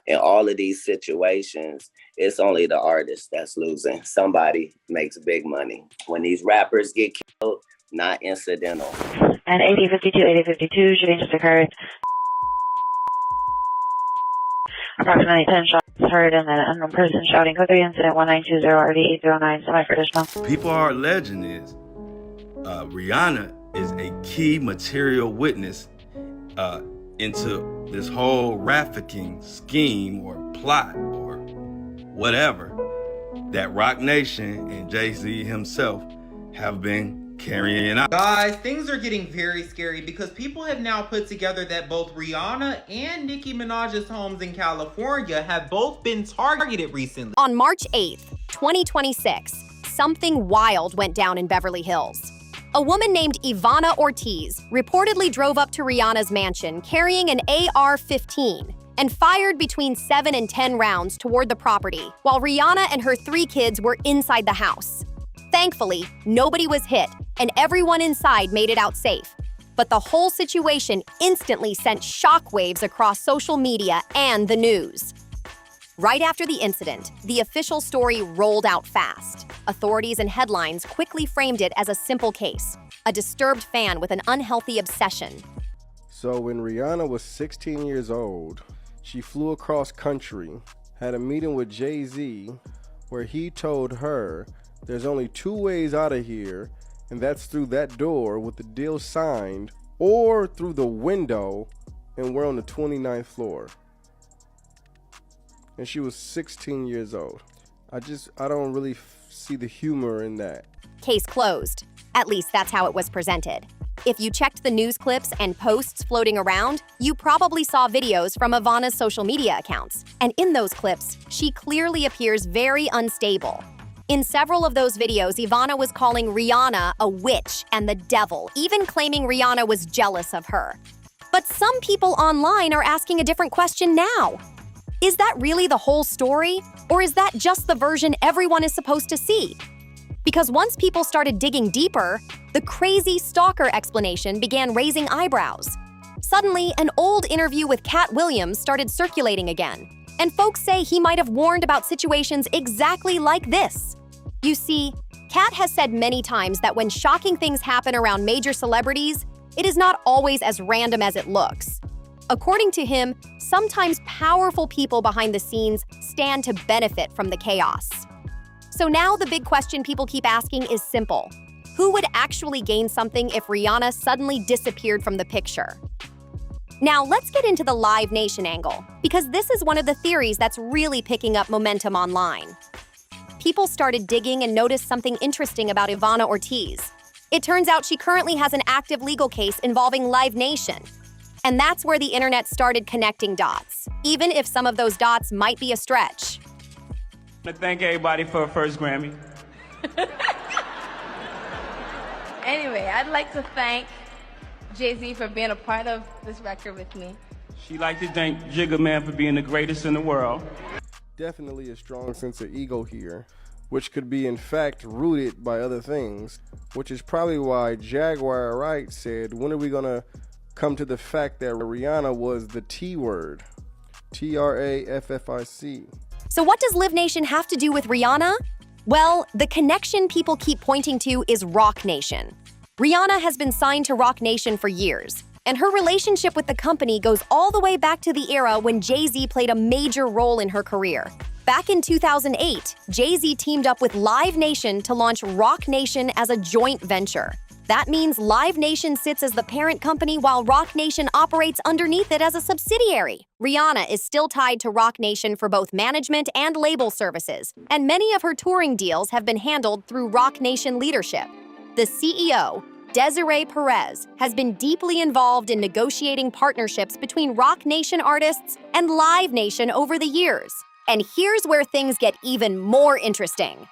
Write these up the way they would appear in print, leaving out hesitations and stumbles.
In all of these situations, it's only the artist that's losing. Somebody makes big money. When these rappers get killed, not incidental. And 8052, shooting just occurred. Approximately 10 shots heard and an unknown person shouting code 3 incident 1920 RV809 semi-traditional. People are alleging is Rihanna is a key material witness into this whole trafficking scheme or plot or whatever that Roc Nation and Jay-Z himself have been carrying out. Guys, things are getting very scary because people have now put together that both Rihanna and Nicki Minaj's homes in California have both been targeted recently. On March 8th, 2026, something wild went down in Beverly Hills. A woman named Ivana Ortiz reportedly drove up to Rihanna's mansion carrying an AR-15 and fired between 7 and 10 rounds toward the property while Rihanna and her 3 kids were inside the house. Thankfully, nobody was hit and everyone inside made it out safe. But the whole situation instantly sent shockwaves across social media and the news. Right after the incident, the official story rolled out fast. Authorities and headlines quickly framed it as a simple case, a disturbed fan with an unhealthy obsession. So when Rihanna was 16 years old, she flew across country, had a meeting with Jay-Z, where he told her there's only 2 ways out of here, and that's through that door with the deal signed, or through the window, and we're on the 29th floor. And she was 16 years old. I don't really see the humor in that. Case closed. At least that's how it was presented. If you checked the news clips and posts floating around, you probably saw videos from Ivana's social media accounts. And in those clips, she clearly appears very unstable. In several of those videos, Ivana was calling Rihanna a witch and the devil, even claiming Rihanna was jealous of her. But some people online are asking a different question now. Is that really the whole story? Or is that just the version everyone is supposed to see? Because once people started digging deeper, the crazy stalker explanation began raising eyebrows. Suddenly, an old interview with Katt Williams started circulating again, and folks say he might have warned about situations exactly like this. You see, Katt has said many times that when shocking things happen around major celebrities, it is not always as random as it looks. According to him, sometimes powerful people behind the scenes stand to benefit from the chaos. So now the big question people keep asking is simple. Who would actually gain something if Rihanna suddenly disappeared from the picture? Now let's get into the Live Nation angle, because this is one of the theories that's really picking up momentum online. People started digging and noticed something interesting about Ivana Ortiz. It turns out she currently has an active legal case involving Live Nation. And that's where the internet started connecting dots, even if some of those dots might be a stretch. I want to thank everybody for a first Grammy. Anyway, I'd like to thank Jay-Z for being a part of this record with me. She'd like to thank Jigga Man for being the greatest in the world. Definitely a strong sense of ego here, which could be in fact rooted by other things, which is probably why Jaguar Wright said, when are we gonna come to the fact that Rihanna was the T word? Traffic. So what does Live Nation have to do with Rihanna? Well, the connection people keep pointing to is Roc Nation. Rihanna has been signed to Roc Nation for years, and her relationship with the company goes all the way back to the era when Jay-Z played a major role in her career. Back in 2008, Jay-Z teamed up with Live Nation to launch Roc Nation as a joint venture. That means Live Nation sits as the parent company while Roc Nation operates underneath it as a subsidiary. Rihanna is still tied to Roc Nation for both management and label services, and many of her touring deals have been handled through Roc Nation leadership. The CEO, Desiree Perez, has been deeply involved in negotiating partnerships between Roc Nation artists and Live Nation over the years. And here's where things get even more interesting.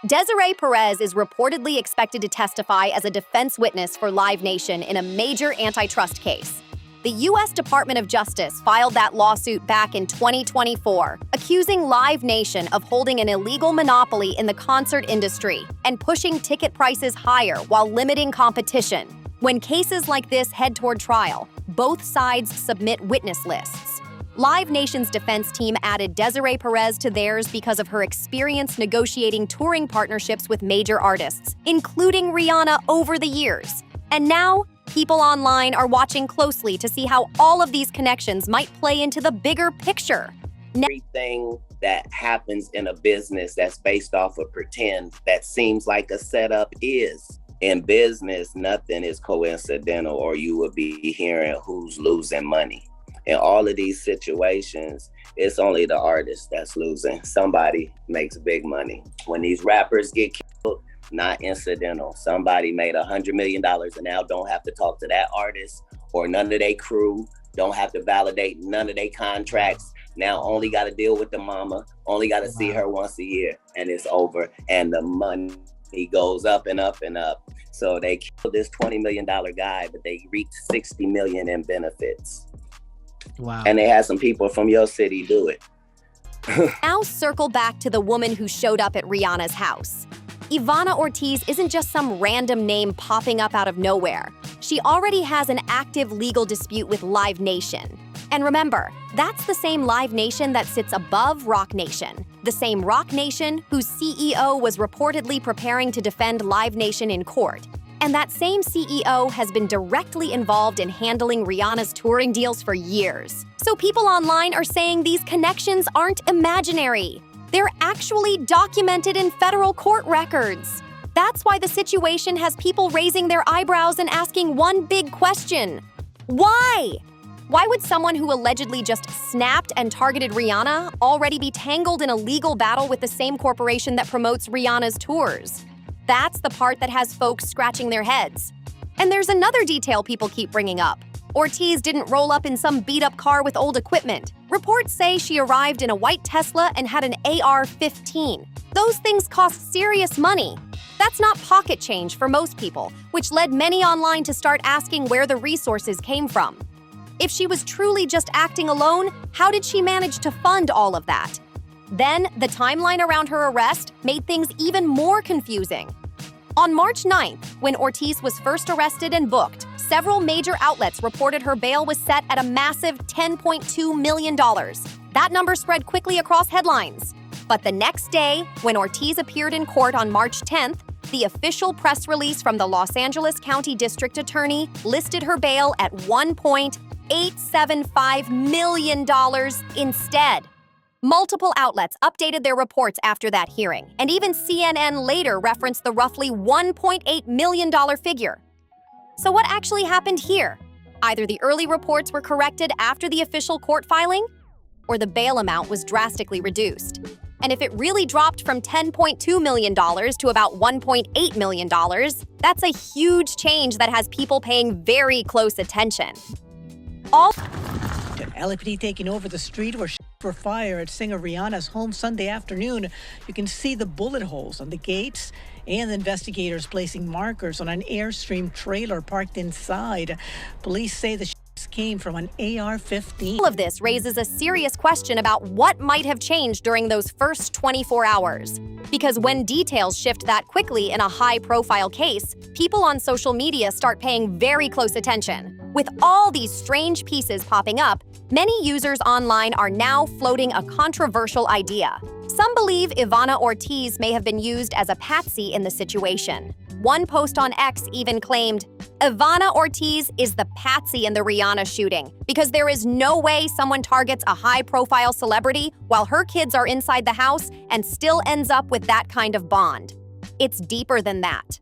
Desiree Perez is reportedly expected to testify as a defense witness for Live Nation in a major antitrust case. The U.S. Department of Justice filed that lawsuit back in 2024, accusing Live Nation of holding an illegal monopoly in the concert industry and pushing ticket prices higher while limiting competition. When cases like this head toward trial, both sides submit witness lists. Live Nation's defense team added Desiree Perez to theirs because of her experience negotiating touring partnerships with major artists, including Rihanna, over the years. And now, people online are watching closely to see how all of these connections might play into the bigger picture. Everything that happens in a business that's based off of pretend that seems like a setup is. In business, nothing is coincidental, or you would be hearing who's losing money. In all of these situations, it's only the artist that's losing. Somebody makes big money. When these rappers get killed, not incidental. Somebody made $100 million and now don't have to talk to that artist or none of their crew, don't have to validate none of their contracts. Now only got to deal with the mama, only got to see her once a year, and it's over. And the money goes up and up and up. So they killed this $20 million guy, but they reaped $60 million in benefits. Wow. And they had some people from your city do it. Now circle back to the woman who showed up at Rihanna's house. Ivana Ortiz isn't just some random name popping up out of nowhere. She already has an active legal dispute with Live Nation. And remember, that's the same Live Nation that sits above Rock Nation. The same Rock Nation whose CEO was reportedly preparing to defend Live Nation in court. And that same CEO has been directly involved in handling Rihanna's touring deals for years. So people online are saying these connections aren't imaginary. They're actually documented in federal court records. That's why the situation has people raising their eyebrows and asking one big question. Why? Why would someone who allegedly just snapped and targeted Rihanna already be tangled in a legal battle with the same corporation that promotes Rihanna's tours? That's the part that has folks scratching their heads. And there's another detail people keep bringing up. Ortiz didn't roll up in some beat-up car with old equipment. Reports say she arrived in a white Tesla and had an AR-15. Those things cost serious money. That's not pocket change for most people, which led many online to start asking where the resources came from. If she was truly just acting alone, how did she manage to fund all of that? Then, the timeline around her arrest made things even more confusing. On March 9th, when Ortiz was first arrested and booked, several major outlets reported her bail was set at a massive $10.2 million. That number spread quickly across headlines. But the next day, when Ortiz appeared in court on March 10th, the official press release from the Los Angeles County District Attorney listed her bail at $1.875 million instead. Multiple outlets updated their reports after that hearing, and even CNN later referenced the roughly $1.8 million figure. So what actually happened here? Either the early reports were corrected after the official court filing, or the bail amount was drastically reduced. And if it really dropped from $10.2 million to about $1.8 million, that's a huge change that has people paying very close attention. LAPD taking over the street where for fire at singer Rihanna's home Sunday afternoon. You can see the bullet holes on the gates and investigators placing markers on an Airstream trailer parked inside. Police say the came from an AR-15. All of this raises a serious question about what might have changed during those first 24 hours. Because when details shift that quickly in a high-profile case, people on social media start paying very close attention. With all these strange pieces popping up, many users online are now floating a controversial idea. Some believe Ivana Ortiz may have been used as a patsy in the situation. One post on X even claimed, Ivana Ortiz is the patsy in the Rihanna shooting because there is no way someone targets a high-profile celebrity while her kids are inside the house and still ends up with that kind of bond. It's deeper than that.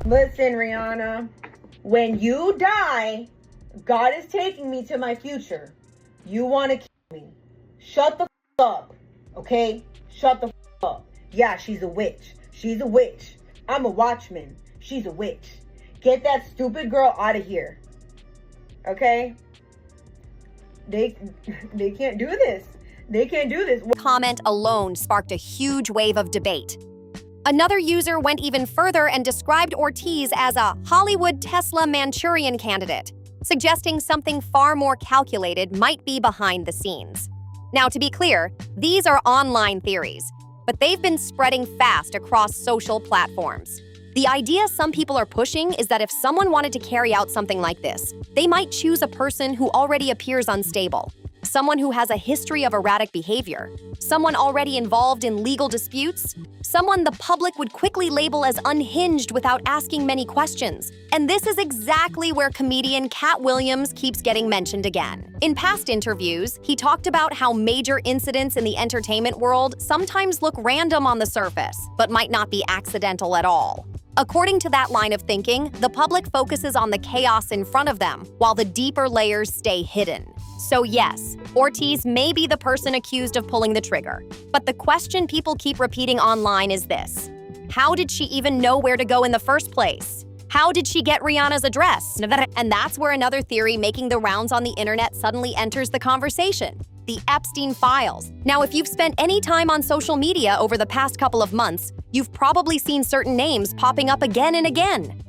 Listen, Rihanna, when you die, God is taking me to my future. You want to kill me. Shut the up, okay? Shut the up. Yeah, she's a witch. She's a witch. I'm a watchman. She's a witch. Get that stupid girl out of here. Okay? They can't do this. They can't do this. Comment alone sparked a huge wave of debate. Another user went even further and described Ortiz as a Hollywood Tesla Manchurian candidate, suggesting something far more calculated might be behind the scenes. Now, to be clear, these are online theories, but they've been spreading fast across social platforms. The idea some people are pushing is that if someone wanted to carry out something like this, they might choose a person who already appears unstable. Someone who has a history of erratic behavior? Someone already involved in legal disputes? Someone the public would quickly label as unhinged without asking many questions? And this is exactly where comedian Katt Williams keeps getting mentioned again. In past interviews, he talked about how major incidents in the entertainment world sometimes look random on the surface, but might not be accidental at all. According to that line of thinking, the public focuses on the chaos in front of them, while the deeper layers stay hidden. So yes, Ortiz may be the person accused of pulling the trigger. But the question people keep repeating online is this: how did she even know where to go in the first place? How did she get Rihanna's address? And that's where another theory making the rounds on the internet suddenly enters the conversation: the Epstein files. Now, if you've spent any time on social media over the past couple of months, you've probably seen certain names popping up again and again.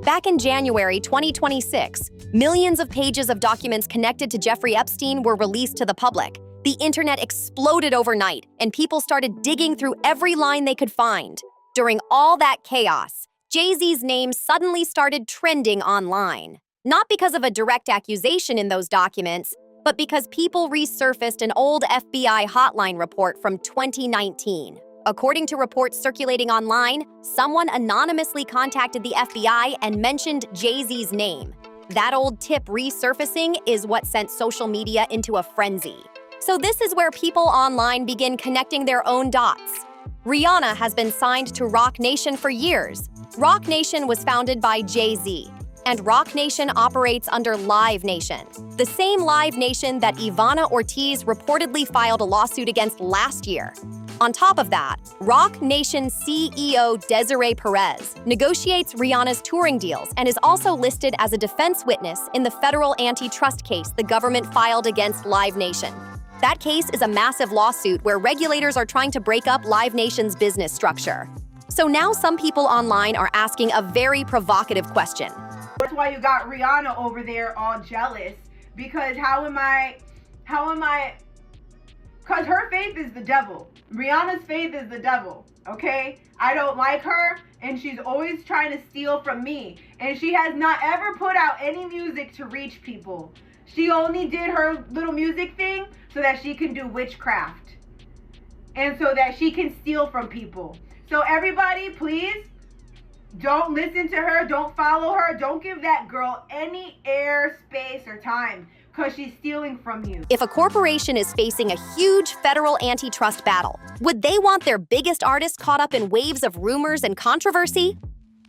Back in January 2026, millions of pages of documents connected to Jeffrey Epstein were released to the public. The internet exploded overnight, and people started digging through every line they could find. During all that chaos, Jay-Z's name suddenly started trending online. Not because of a direct accusation in those documents, but because people resurfaced an old FBI hotline report from 2019. According to reports circulating online, someone anonymously contacted the FBI and mentioned Jay-Z's name. That old tip resurfacing is what sent social media into a frenzy. So this is where people online begin connecting their own dots. Rihanna has been signed to Roc Nation for years. Roc Nation was founded by Jay-Z, and Roc Nation operates under Live Nation, the same Live Nation that Ivana Ortiz reportedly filed a lawsuit against last year. On top of that, Roc Nation CEO Desiree Perez negotiates Rihanna's touring deals and is also listed as a defense witness in the federal antitrust case the government filed against Live Nation. That case is a massive lawsuit where regulators are trying to break up Live Nation's business structure. So now some people online are asking a very provocative question. That's why you got Rihanna over there all jealous, because how am I, because her faith is the devil. Rihanna's faith is the devil, okay? I don't like her, and she's always trying to steal from me. And she has not ever put out any music to reach people. She only did her little music thing so that she can do witchcraft. And so that she can steal from people. So everybody, please, don't listen to her, don't follow her, don't give that girl any air, space, or time, because she's stealing from you. If a corporation is facing a huge federal antitrust battle, would they want their biggest artist caught up in waves of rumors and controversy?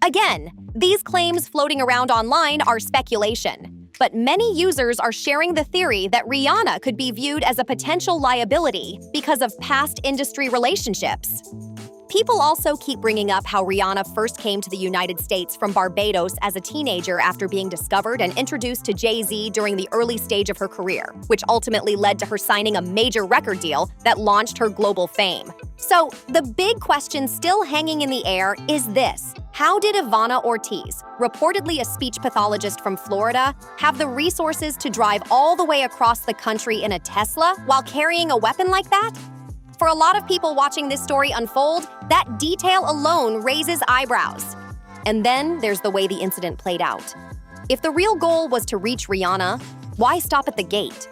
Again, these claims floating around online are speculation, but many users are sharing the theory that Rihanna could be viewed as a potential liability because of past industry relationships. People also keep bringing up how Rihanna first came to the United States from Barbados as a teenager after being discovered and introduced to Jay-Z during the early stage of her career, which ultimately led to her signing a major record deal that launched her global fame. So, the big question still hanging in the air is this: how did Ivana Ortiz, reportedly a speech pathologist from Florida, have the resources to drive all the way across the country in a Tesla while carrying a weapon like that? For a lot of people watching this story unfold, that detail alone raises eyebrows. And then there's the way the incident played out. If the real goal was to reach Rihanna, why stop at the gate?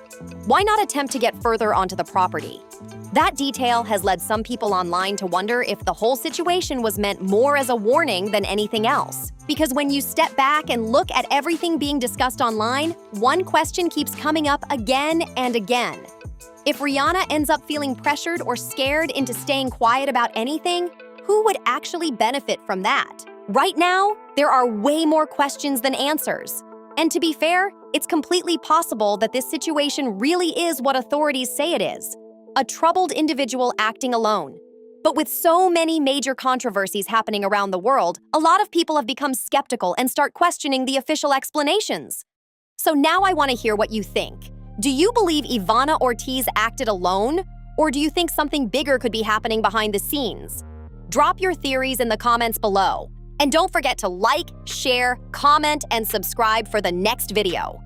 Why not attempt to get further onto the property? That detail has led some people online to wonder if the whole situation was meant more as a warning than anything else. Because when you step back and look at everything being discussed online, one question keeps coming up again and again. If Rihanna ends up feeling pressured or scared into staying quiet about anything, who would actually benefit from that? Right now, there are way more questions than answers. And to be fair, it's completely possible that this situation really is what authorities say it is: a troubled individual acting alone. But with so many major controversies happening around the world, a lot of people have become skeptical and start questioning the official explanations. So now I want to hear what you think. Do you believe Ivana Ortiz acted alone? Or do you think something bigger could be happening behind the scenes? Drop your theories in the comments below. And don't forget to like, share, comment, and subscribe for the next video.